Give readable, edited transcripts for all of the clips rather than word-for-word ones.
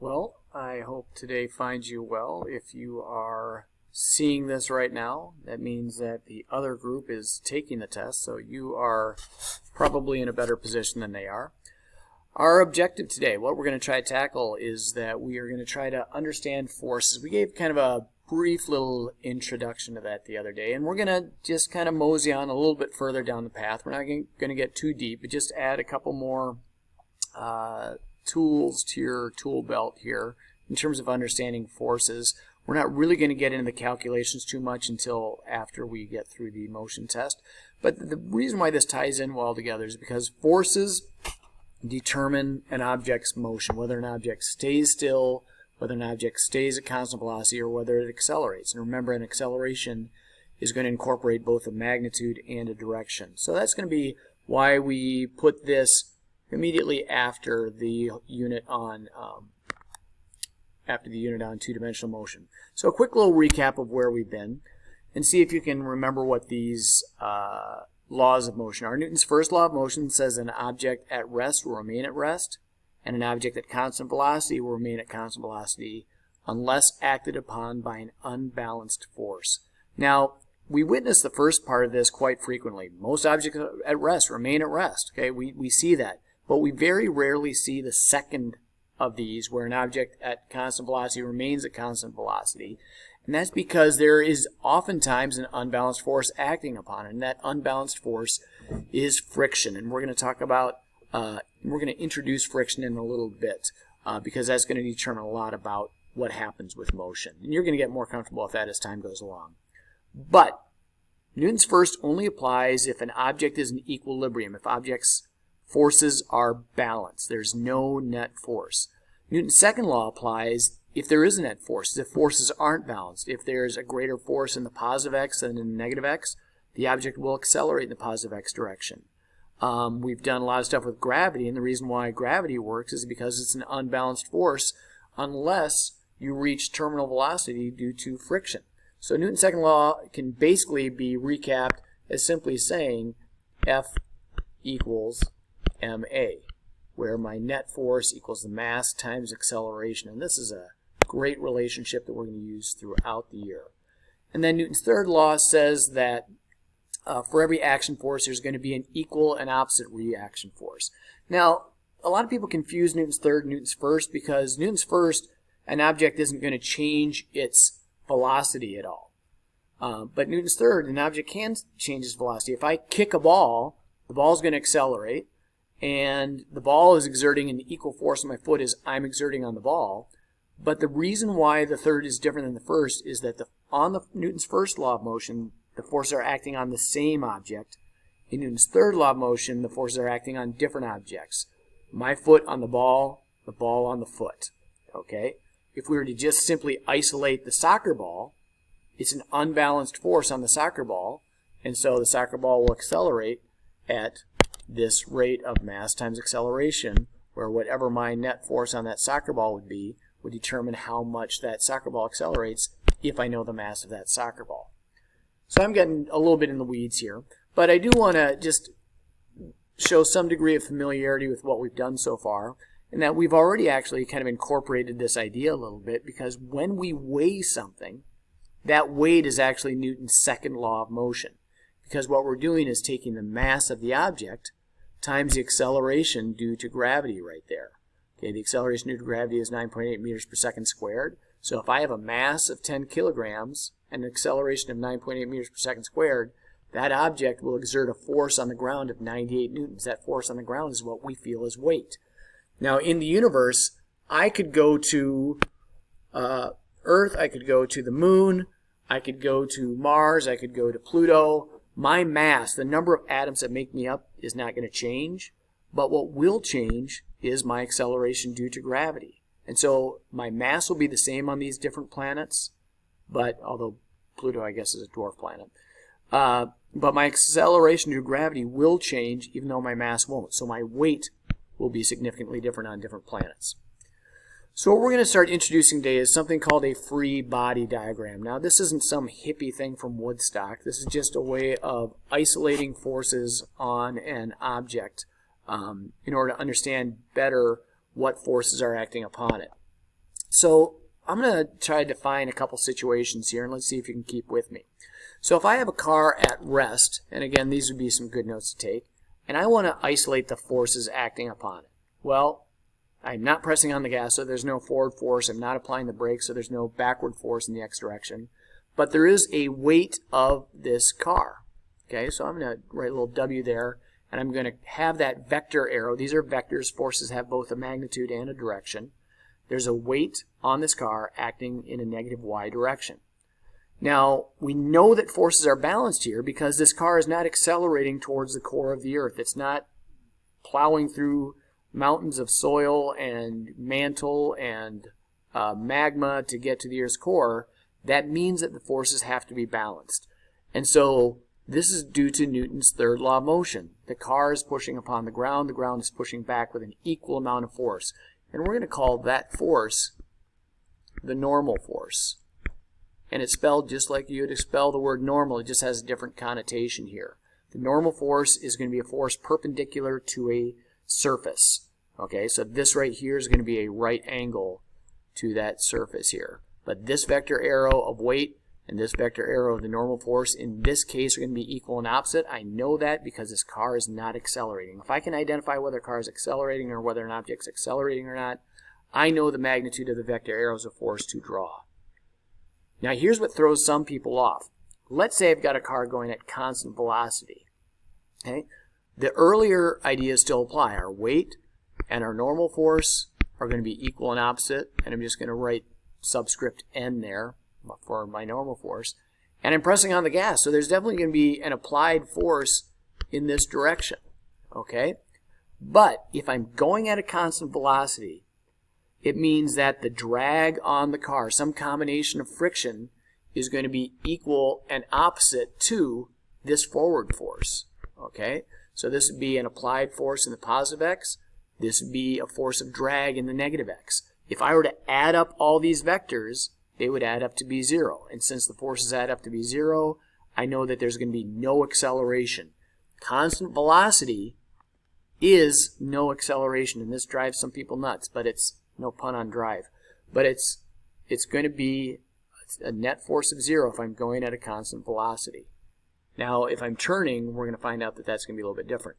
Well, I hope today finds you well. If you are seeing this right now, that means that the other group is taking the test, so you are probably in a better position than they are. Our objective today, what we're going to try to tackle, is that we are going to try to understand forces. We gave kind of a brief little introduction to that the other day, and we're going to just kind of mosey on a little bit further down the path. We're not going to get too deep, but just add a couple more tools to your tool belt here in terms of understanding forces. We're not really going to get into the calculations too much until after we get through the motion test. But the reason why this ties in well together is because forces determine an object's motion, whether an object stays still, whether an object stays at constant velocity, or whether it accelerates. And remember, an acceleration is going to incorporate both a magnitude and a direction. So that's going to be why we put this immediately after the unit on two-dimensional motion. So a quick little recap of where we've been, and see if you can remember what these laws of motion are. Newton's first law of motion says an object at rest will remain at rest, and an object at constant velocity will remain at constant velocity unless acted upon by an unbalanced force. Now, we witness the first part of this quite frequently. Most objects at rest remain at rest. Okay, we see that. But we very rarely see the second of these, where an object at constant velocity remains at constant velocity. And that's because there is oftentimes an unbalanced force acting upon it. And that unbalanced force is friction. And we're going to talk about, we're going to introduce friction in a little bit, because that's going to determine a lot about what happens with motion. And you're going to get more comfortable with that as time goes along. But Newton's first only applies if an object is in equilibrium, if objects' forces are balanced. There's no net force. Newton's second law applies if there is a net force, if forces aren't balanced. If there's a greater force in the positive x than in the negative x, the object will accelerate in the positive x direction. We've done a lot of stuff with gravity, and the reason why gravity works is because it's an unbalanced force unless you reach terminal velocity due to friction. So Newton's second law can basically be recapped as simply saying F equals ma, where my net force equals the mass times acceleration. And this is a great relationship that we're going to use throughout the year. And then Newton's third law says that for every action force, there's going to be an equal and opposite reaction force. Now, a lot of people confuse Newton's third and Newton's first, because Newton's first, an object isn't going to change its velocity at all. But Newton's third, an object can change its velocity. If I kick a ball, the ball is going to accelerate, and the ball is exerting an equal force on my foot as I'm exerting on the ball. But the reason why the third is different than the first is that on Newton's first law of motion, the forces are acting on the same object. In Newton's third law of motion, the forces are acting on different objects. My foot on the ball on the foot. Okay? If we were to just simply isolate the soccer ball, it's an unbalanced force on the soccer ball, and so the soccer ball will accelerate at this rate of mass times acceleration, where whatever my net force on that soccer ball would be would determine how much that soccer ball accelerates if I know the mass of that soccer ball. So I'm getting a little bit in the weeds here, but I do want to just show some degree of familiarity with what we've done so far, and that we've already actually kind of incorporated this idea a little bit, because when we weigh something, that weight is actually Newton's second law of motion, because what we're doing is taking the mass of the object times the acceleration due to gravity right there. Okay, the acceleration due to gravity is 9.8 meters per second squared. So if I have a mass of 10 kilograms and an acceleration of 9.8 meters per second squared, that object will exert a force on the ground of 98 newtons. That force on the ground is what we feel as weight. Now, in the universe, I could go to Earth, I could go to the moon, I could go to Mars, I could go to Pluto. My mass, the number of atoms that make me up, is not going to change, but what will change is my acceleration due to gravity. And so my mass will be the same on these different planets, but although Pluto, I guess, is a dwarf planet. But my acceleration due to gravity will change, even though my mass won't. So my weight will be significantly different on different planets. So what we're going to start introducing today is something called a free body diagram. Now, this isn't some hippie thing from Woodstock. This is just a way of isolating forces on an object in order to understand better what forces are acting upon it. So I'm going to try to define a couple situations here, and let's see if you can keep with me. So if I have a car at rest, and again, these would be some good notes to take, and I want to isolate the forces acting upon it. Well, I'm not pressing on the gas, so there's no forward force. I'm not applying the brakes, so there's no backward force in the X direction. But there is a weight of this car. Okay, so I'm going to write a little W there, and I'm going to have that vector arrow. These are vectors. Forces have both a magnitude and a direction. There's a weight on this car acting in a negative Y direction. Now, we know that forces are balanced here because this car is not accelerating towards the core of the earth. It's not plowing through mountains of soil and mantle and magma to get to the earth's core. That means that the forces have to be balanced. And so this is due to Newton's third law of motion. The car is pushing upon the ground is pushing back with an equal amount of force. And we're going to call that force the normal force. And it's spelled just like you would spell the word normal. It just has a different connotation here. The normal force is going to be a force perpendicular to a surface. Okay, so this right here is going to be a right angle to that surface here. But this vector arrow of weight and this vector arrow of the normal force in this case are going to be equal and opposite. I know that because this car is not accelerating. If I can identify whether a car is accelerating or whether an object's accelerating or not, I know the magnitude of the vector arrows of force to draw. Now here's what throws some people off. Let's say I've got a car going at constant velocity. Okay? The earlier ideas still apply. Our weight and our normal force are going to be equal and opposite, and I'm just going to write subscript n there for my normal force. And I'm pressing on the gas, so there's definitely going to be an applied force in this direction. Okay? But if I'm going at a constant velocity, it means that the drag on the car, some combination of friction, is going to be equal and opposite to this forward force. Okay? So this would be an applied force in the positive x. This would be a force of drag in the negative x. If I were to add up all these vectors, they would add up to be 0. And since the forces add up to be 0, I know that there's going to be no acceleration. Constant velocity is no acceleration, and this drives some people nuts, but it's no pun on drive. But it's going to be a net force of 0 if I'm going at a constant velocity. Now, if I'm turning, we're going to find out that that's going to be a little bit different.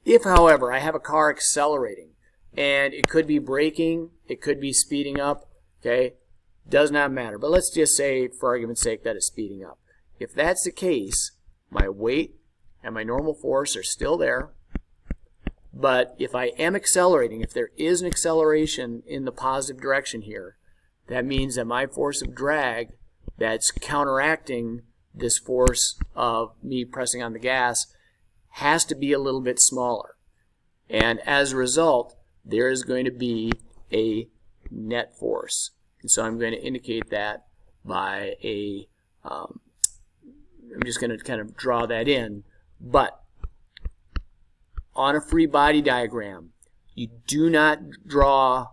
If, however, I have a car accelerating, and it could be braking, it could be speeding up, okay, does not matter. But let's just say, for argument's sake, that it's speeding up. If that's the case, my weight and my normal force are still there. But if I am accelerating, if there is an acceleration in the positive direction here, that means that my force of drag that's counteracting this force of me pressing on the gas has to be a little bit smaller. And as a result, there is going to be a net force. And so I'm going to indicate that by a, I'm just going to kind of draw that in. But on a free body diagram, you do not draw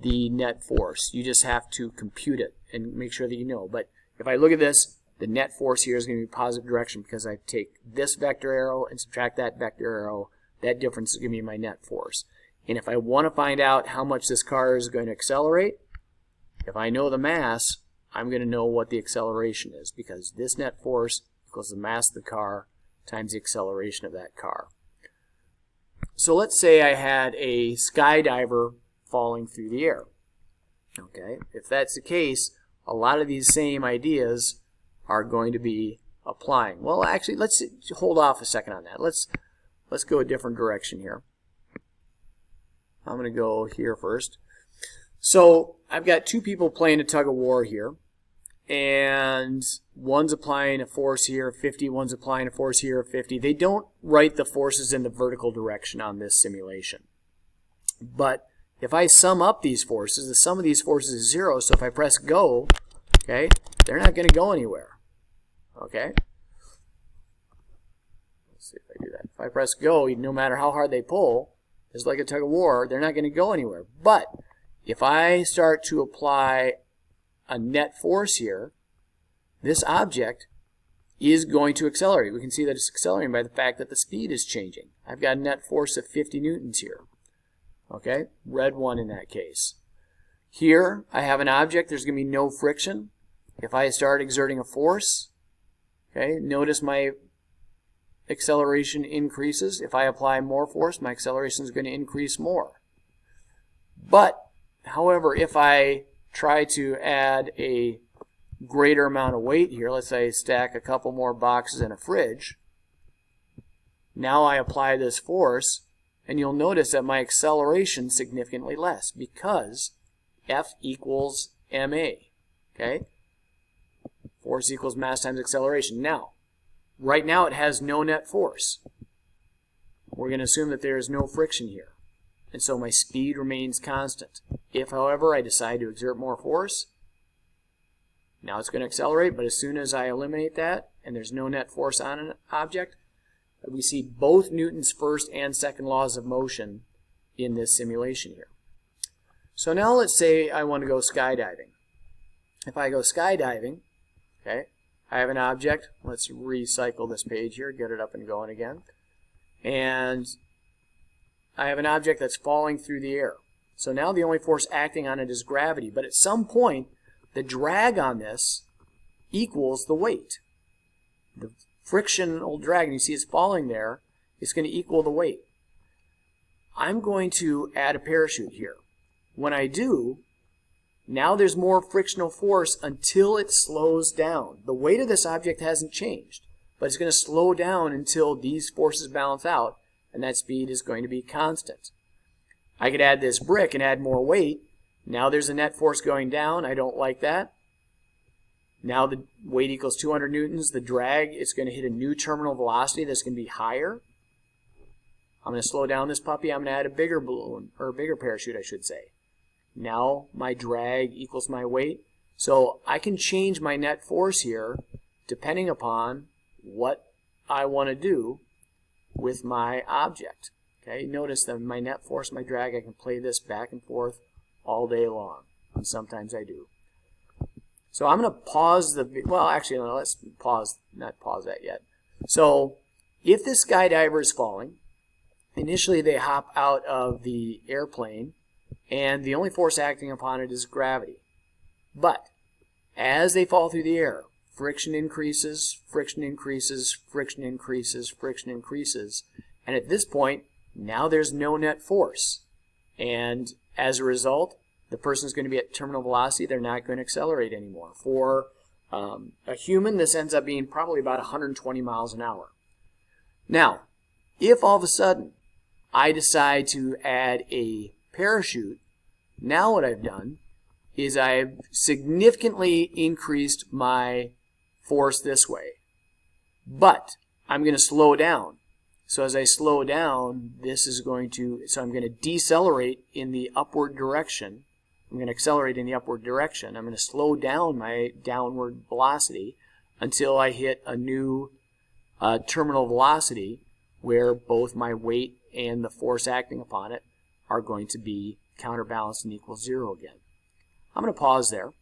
the net force. You just have to compute it and make sure that you know. But if I look at this, the net force here is going to be positive direction because I take this vector arrow and subtract that vector arrow. That difference is going to be my net force. And if I want to find out how much this car is going to accelerate, if I know the mass, I'm going to know what the acceleration is because this net force equals the mass of the car times the acceleration of that car. So let's say I had a skydiver falling through the air. Okay, if that's the case, a lot of these same ideas are going to be applying. Well, actually, let's hold off a second on that. Let's go a different direction here. I'm going to go here first. So I've got two people playing a tug of war here, and one's applying a force here of 50, one's applying a force here of 50. They don't write the forces in the vertical direction on this simulation. But if I sum up these forces, the sum of these forces is 0, so if I press go, okay, they're not going to go anywhere. Okay? Let's see if I do that. If I press go, no matter how hard they pull, it's like a tug of war, they're not going to go anywhere. But if I start to apply a net force here, this object is going to accelerate. We can see that it's accelerating by the fact that the speed is changing. I've got a net force of 50 newtons here. Okay, red one in that case. Here, I have an object. There's going to be no friction. If I start exerting a force, okay, notice my acceleration increases. If I apply more force, my acceleration is going to increase more. But, however, if I try to add a greater amount of weight here, let's say stack a couple more boxes in a fridge, now I apply this force, and you'll notice that my acceleration is significantly less because F equals ma. Okay? Force equals mass times acceleration. Now, right now it has no net force. We're going to assume that there is no friction here. And so my speed remains constant. If, however, I decide to exert more force, now it's going to accelerate, but as soon as I eliminate that and there's no net force on an object, we see both Newton's first and second laws of motion in this simulation here. So now let's say I want to go skydiving. If I go skydiving, okay, I have an object. Let's recycle this page here, get it up and going again. And I have an object that's falling through the air. So now the only force acting on it is gravity. But at some point, the drag on this equals the weight. The frictional drag, and you see it's falling there, is going to equal the weight. I'm going to add a parachute here. When I do, now there's more frictional force until it slows down. The weight of this object hasn't changed, but it's going to slow down until these forces balance out, and that speed is going to be constant. I could add this brick and add more weight. Now there's a net force going down. I don't like that. Now the weight equals 200 newtons. The drag is going to hit a new terminal velocity that's going to be higher. I'm going to slow down this puppy. I'm going to add a bigger balloon, or a bigger parachute, I should say. Now my drag equals my weight. So I can change my net force here depending upon what I want to do with my object. Okay, notice that my net force, my drag, I can play this back and forth all day long. And sometimes I do. So I'm going to pause the, well actually no, let's not pause that yet. So if this skydiver is falling, initially they hop out of the airplane and the only force acting upon it is gravity. But as they fall through the air, friction increases, friction increases, friction increases, friction increases, and at this point now there's no net force. And as a result, the person's going to be at terminal velocity. They're not going to accelerate anymore. For a human, this ends up being probably about 120 miles an hour. Now, if all of a sudden I decide to add a parachute, now what I've done is I've significantly increased my force this way. But I'm going to slow down. So as I slow down, so I'm going to decelerate in the upward direction. I'm going to accelerate in the upward direction. I'm going to slow down my downward velocity until I hit a new terminal velocity where both my weight and the force acting upon it are going to be counterbalanced and equal 0 again. I'm going to pause there.